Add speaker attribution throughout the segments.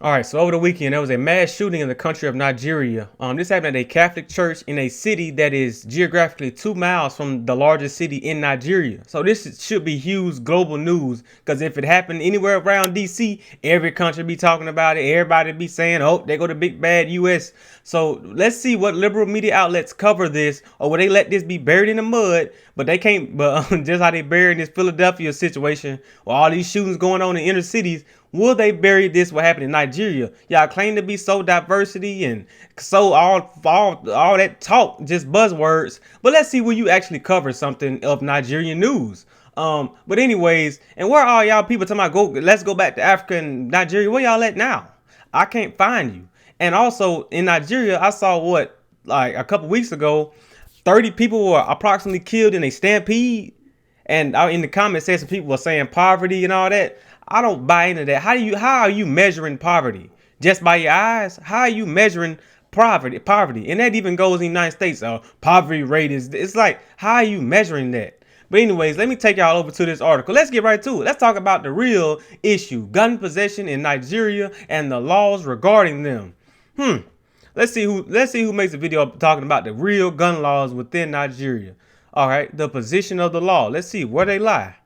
Speaker 1: All right, so over the weekend, there was a mass shooting in the country of Nigeria. This happened at a Catholic church in a city that is geographically 2 miles from the largest city in Nigeria. So this should be huge global news, because if it happened anywhere around DC, every country be talking about it. Everybody be saying, oh, they go to big bad US. So let's see what liberal media outlets cover this, or will they let this be buried in the mud? But they can't, but just how they buried this Philadelphia situation, with all these shootings going on in inner cities, will they bury this what happened in Nigeria? Y'all claim to be so diversity and so all that talk, just buzzwords. But let's see where you actually cover something of Nigerian news. But anyways, and where are y'all people talking about let's go back to Africa and Nigeria? Where y'all at now? I can't find you. And also in Nigeria, I saw like a couple weeks ago, 30 people were approximately killed in a stampede. And in the comment section, people were saying poverty and all that. I don't buy into that. How are you measuring poverty? Just by your eyes? How are you measuring poverty? And that even goes in the United States. Poverty rate it's like, how are you measuring that? But anyways, let me take y'all over to this article. Let's get right to it. Let's talk about the real issue, gun possession in Nigeria and the laws regarding them. Let's see who makes a video talking about the real gun laws within Nigeria. All right, the position of the law. Let's see where they lie.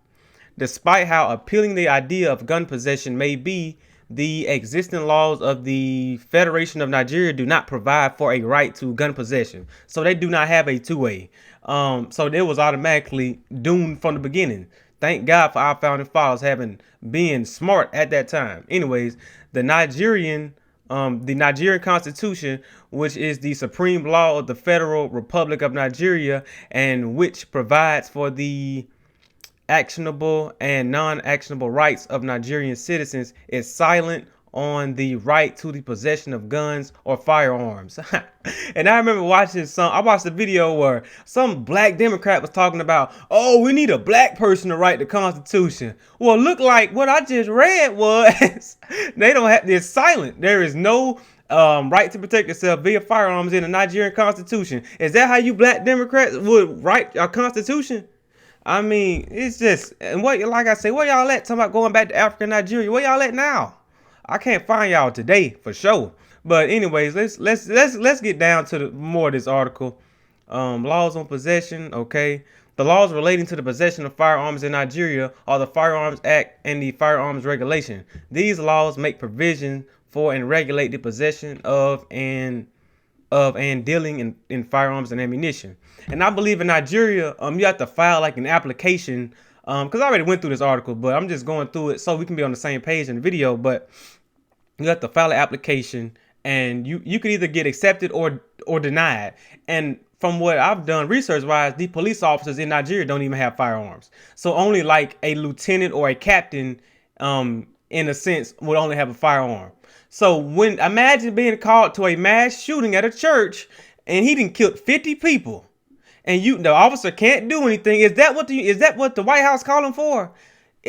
Speaker 1: Despite how appealing the idea of gun possession may be, the existing laws of the Federation of Nigeria do not provide for a right to gun possession. So they do not have a two-way. So it was automatically doomed from the beginning. Thank God for our founding fathers having been smart at that time. Anyways, the Nigerian Constitution, which is the supreme law of the Federal Republic of Nigeria, and which provides for the actionable and non-actionable rights of Nigerian citizens, is silent on the right to the possession of guns or firearms. And I remember I watched a video where some black Democrat was talking about, oh, we need a black person to write the Constitution. Well, look like what I just read was they don't have, it's silent. There is no right to protect yourself via firearms in the Nigerian Constitution. Is that how you black Democrats would write a Constitution? I mean, it's just, and like I say, where y'all at? Talking about going back to Africa and Nigeria. Where y'all at now? I can't find y'all today for sure. But anyways, let's get down to more of this article. Laws on possession. Okay. The laws relating to the possession of firearms in Nigeria are the Firearms Act and the Firearms Regulation. These laws make provision for and regulate the possession of and dealing in firearms and ammunition. And I believe in Nigeria, you have to file like an application. Because I already went through this article, but I'm just going through it so we can be on the same page in the video. But you have to file an application, and you can either get accepted or denied. And from what I've done research wise, the police officers in Nigeria don't even have firearms. So only like a lieutenant or a captain, in a sense, would only have a firearm. So imagine being called to a mass shooting at a church, and he done killed 50 people, and the officer can't do anything. Is that what the White House calling for?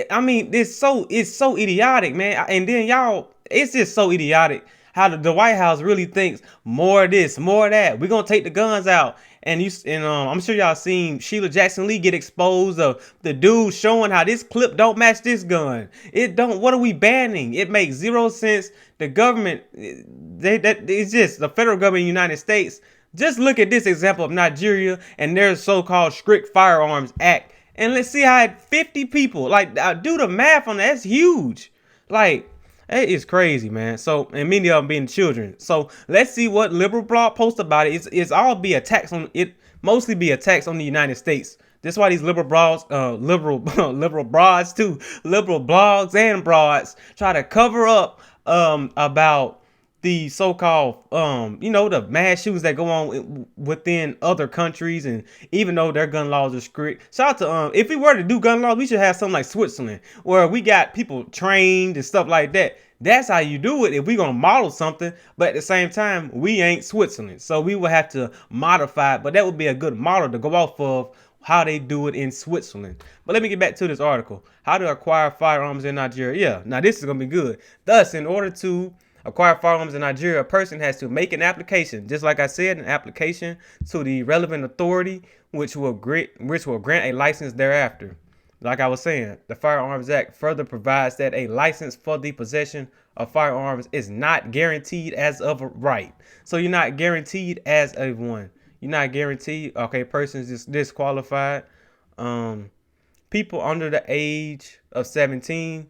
Speaker 1: I mean, it's so idiotic, man. And then it's just so idiotic how the White House really thinks more of this, more of that. We're gonna take the guns out. And I'm sure y'all seen Sheila Jackson Lee get exposed of the dude showing how this clip don't match this gun. What are we banning? It makes zero sense. The government, it's just the federal government of the United States. Just look at this example of Nigeria and their so-called strict firearms act. And let's see how 50 people, like, do the math on that. That's huge. Like, it is crazy, man. So, and many of them being children. So let's see what liberal blog posts about it. It's all be attacks on it, mostly be attacks on the United States. That's why these liberal blogs, liberal broads too, liberal blogs and broads try to cover up about the so-called the mass shootings that go on within other countries. And even though their gun laws are strict, shout out to if we were to do gun laws, we should have something like Switzerland, where we got people trained and stuff like that. That's how you do it if we're gonna model something. But at the same time, we ain't Switzerland, so we will have to modify it. But that would be a good model to go off of, how they do it in Switzerland. But let me get back to this article. How to acquire firearms in Nigeria. Yeah, now this is gonna be good. Thus, in order to acquire firearms in Nigeria, a person has to make an application, just like I said, an application to the relevant authority, which will grant a license thereafter. Like I was saying, the Firearms Act further provides that a license for the possession of firearms is not guaranteed as of a right. So you're not guaranteed as of one. You're not guaranteed. Okay, person's just disqualified. People under the age of 17.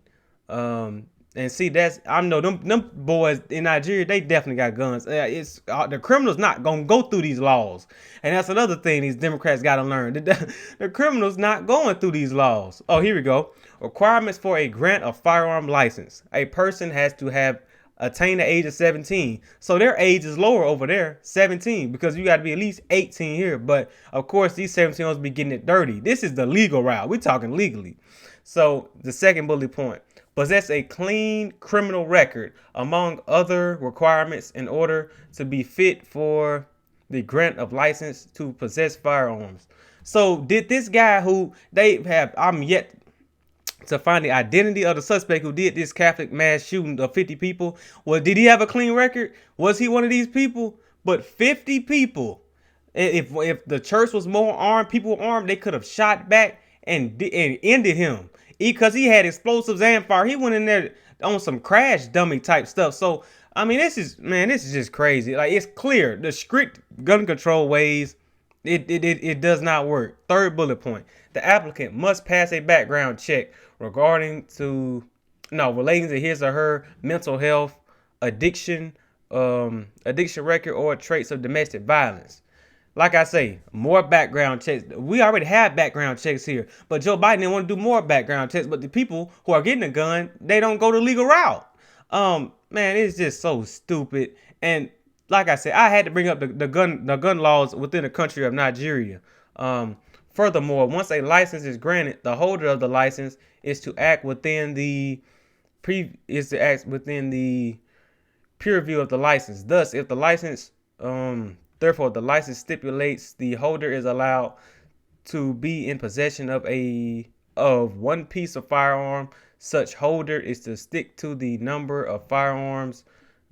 Speaker 1: And see, that's, I know them boys in Nigeria, they definitely got guns. It's the criminals not gonna go through these laws, and that's another thing these Democrats got to learn. The criminals not going through these laws. Oh, here we go. Requirements for a grant of firearm license: a person has to have attained the age of 17. So their age is lower over there, 17, because you got to be at least 18 here. But of course, these 17-year-olds be getting it dirty. This is the legal route. We're talking legally. So the second bullet point: possess a clean criminal record, among other requirements, in order to be fit for the grant of license to possess firearms. So did this guy who they have, I'm yet to find the identity of the suspect who did this Catholic mass shooting of 50 people. Well, did he have a clean record? Was he one of these people? But 50 people. If the church was more armed, people were armed, they could have shot back and ended him. Because he had explosives and fire. He went in there on some crash dummy type stuff. So, I mean, this is just crazy. Like, it's clear. The strict gun control ways, it does not work. Third bullet point: the applicant must pass a background check relating to his or her mental health, addiction record, or traits of domestic violence. Like I say, more background checks. We already have background checks here, but Joe Biden didn't want to do more background checks. But the people who are getting a gun, they don't go the legal route. Man, it's just so stupid. And like I said, I had to bring up the gun laws within the country of Nigeria. Furthermore, once a license is granted, the holder of the license is to act within the purview of the license. Thus, if the license Therefore, the license stipulates the holder is allowed to be in possession of one piece of firearm. Such holder is to stick to the number of firearms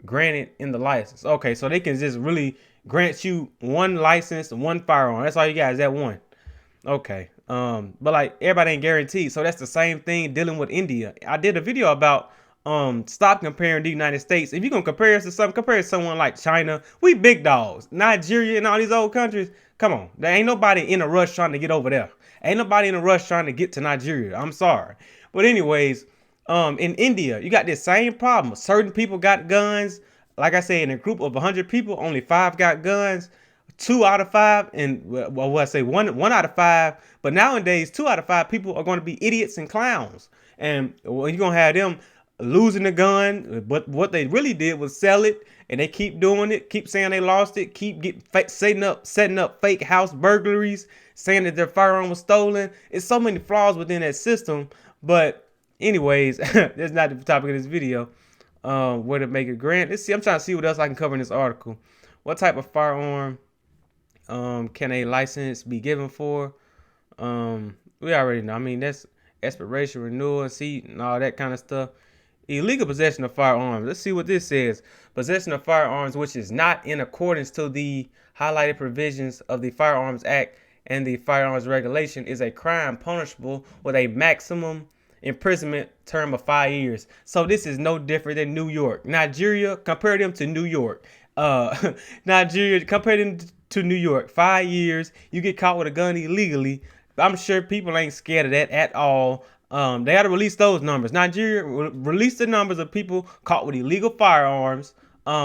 Speaker 1: granted in the license. Okay, so they can just really grant you one license, one firearm. That's all you got is that one. Okay. But like, everybody ain't guaranteed. So that's the same thing dealing with India. I did a video about stop comparing the United States. If you're gonna compare us to something, compare it to someone like China. We big dogs. Nigeria and all these old countries. Come on. There ain't nobody in a rush trying to get over there. Ain't nobody in a rush trying to get to Nigeria. I'm sorry. But anyways, in India, you got this same problem. Certain people got guns. Like I said, in a group of 100 people, only 5 got guns. 2 out of 5, and well, I say one out of 5. But nowadays, 2 out of 5 people are going to be idiots and clowns, and you're gonna have them losing the gun. But what they really did was sell it, and they keep doing it, keep saying they lost it, keep setting up fake house burglaries, saying that their firearm was stolen. It's so many flaws within that system. But anyways, that's not the topic of this video. Where to make a grant? Let's see. I'm trying to see what else I can cover in this article. What type of firearm can a license be given for? We already know. I mean, that's expiration, renewal, and seat, and all that kind of stuff. Illegal possession of firearms. Let's see what this says. Possession of firearms which is not in accordance to the highlighted provisions of the Firearms Act and the Firearms Regulation is a crime punishable with a maximum imprisonment term of 5 years. So this is no different than New York. Nigeria, compare them to New York. Nigeria, compare them to New York. 5 years. You get caught with a gun illegally. I'm sure people ain't scared of that at all. They got to release those numbers. Nigeria, release the numbers of people caught with illegal firearms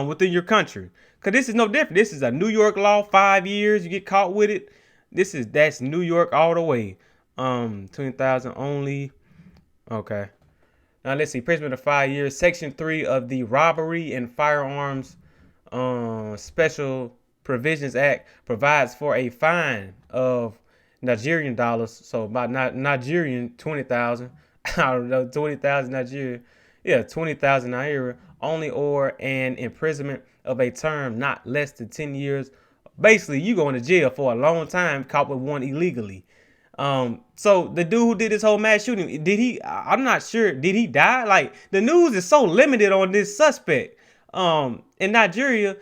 Speaker 1: within your country. Because this is no different. This is a New York law. 5 years. You get caught with it. That's New York all the way. 20,000 only. Okay. Now let's see. Imprisonment of 5 years. Section 3 of the Robbery and Firearms Special Provisions Act provides for a fine of Nigerian dollars. So about Nigerian 20,000. I don't know, 20,000 Nigeria. Yeah, 20,000 Naira only, or an imprisonment of a term not less than 10 years. Basically, you going to jail for a long time caught with one illegally. So the dude who did this whole mass shooting, I'm not sure, did he die? Like, the news is so limited on this suspect. In Nigeria,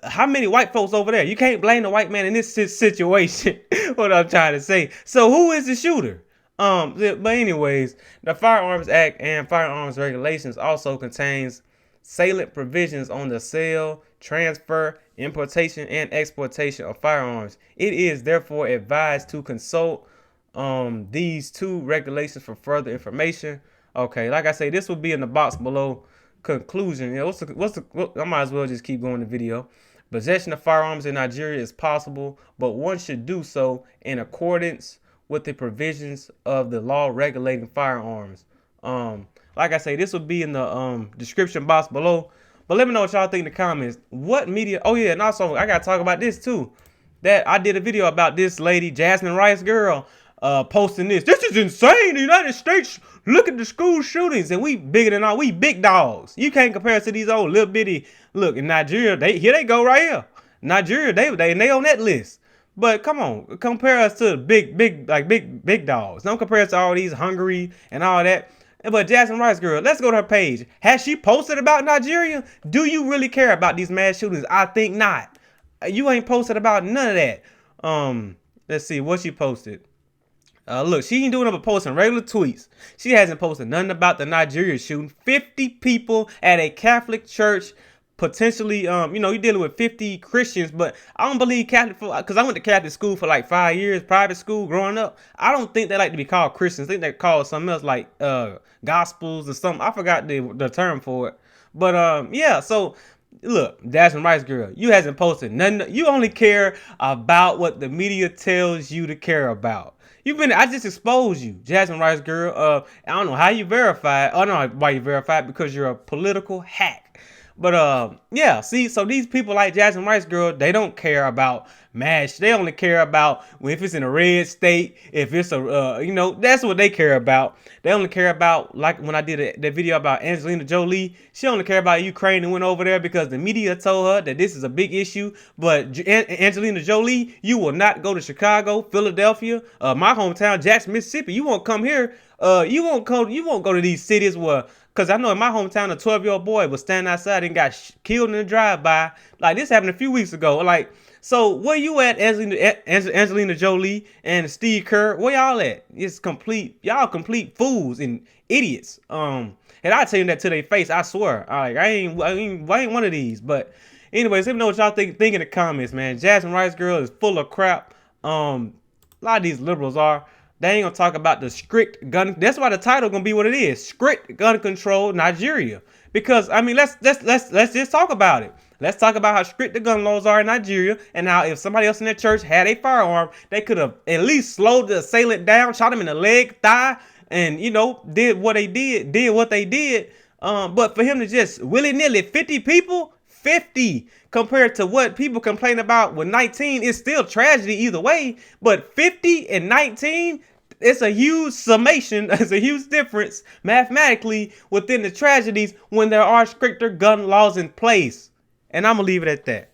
Speaker 1: how many white folks over there? You can't blame the white man in this situation. What I'm trying to say. So who is the shooter? But anyways, the Firearms Act and firearms regulations also contains salient provisions on the sale, transfer, importation, and exportation of firearms. It is therefore advised to consult these two regulations for further information. Okay, like I say, this will be in the box below. Conclusion. Yeah, I might as well just keep going the video. Possession of firearms in Nigeria is possible, but one should do so in accordance with the provisions of the law regulating firearms. Like I say, this will be in the description box below. But let me know what y'all think in the comments. What media? Oh yeah, and also I gotta talk about this too. That I did a video about this lady, Jasmine Rice girl, posting this. This is insane. The United States, look at the school shootings, and we bigger than all. We big dogs. You can't compare us to these old little bitty. Look, in Nigeria, here they go right here. Nigeria, they on that list. But come on, compare us to big dogs. Don't compare us to all these Hungary and all that. But Jasmine Rice girl, let's go to her page. Has she posted about Nigeria? Do you really care about these mass shootings? I think not. You ain't posted about none of that. Let's see what she posted. Look, she ain't doing up a posting regular tweets. She hasn't posted nothing about the Nigeria shooting. 50 people at a Catholic church, potentially, you're dealing with 50 Christians, but I don't believe Catholic, because I went to Catholic school for like 5 years, private school growing up. I don't think they like to be called Christians. I think they're called something else like Gospels or something. I forgot the term for it. But yeah, so look, Jasmine Rice girl, you hasn't posted nothing. You only care about what the media tells you to care about. I just exposed you, Jasmine Rice girl. I don't know how you verified. I don't know why you verified, because you're a political hack. But yeah, see, so these people like Jasmine Rice girl, they don't care about MASH. They only care about if it's in a red state, if it's a that's what they care about. They only care about, like when I did the video about Angelina Jolie, she only care about Ukraine and went over there because the media told her that this is a big issue. But Angelina Jolie, you will not go to Chicago, Philadelphia, my hometown, Jackson, Mississippi. You won't come here. You won't go to these cities where, because I know in my hometown, a 12-year-old boy was standing outside and got killed in a drive-by. Like, this happened a few weeks ago. Like, so where you at, Angelina Jolie and Steve Kerr? Where y'all at? Y'all complete fools and idiots. And I tell you that to their face, I swear. I ain't one of these. But anyways, let me know what y'all think in the comments, man. Jasmine Rice girl is full of crap. A lot of these liberals are. They ain't gonna talk about the strict gun. That's why the title gonna be what it is: strict gun control Nigeria. Because I mean, let's just talk about it. Let's talk about how strict the gun laws are in Nigeria, and how if somebody else in their church had a firearm, they could have at least slowed the assailant down, shot him in the leg, thigh, and did what they did. But for him to just willy-nilly 50 people, 50 compared to what people complain about with 19, it's still tragedy either way. But 50 and 19. It's a huge summation. It's a huge difference mathematically within the tragedies when there are stricter gun laws in place. And I'm going to leave it at that.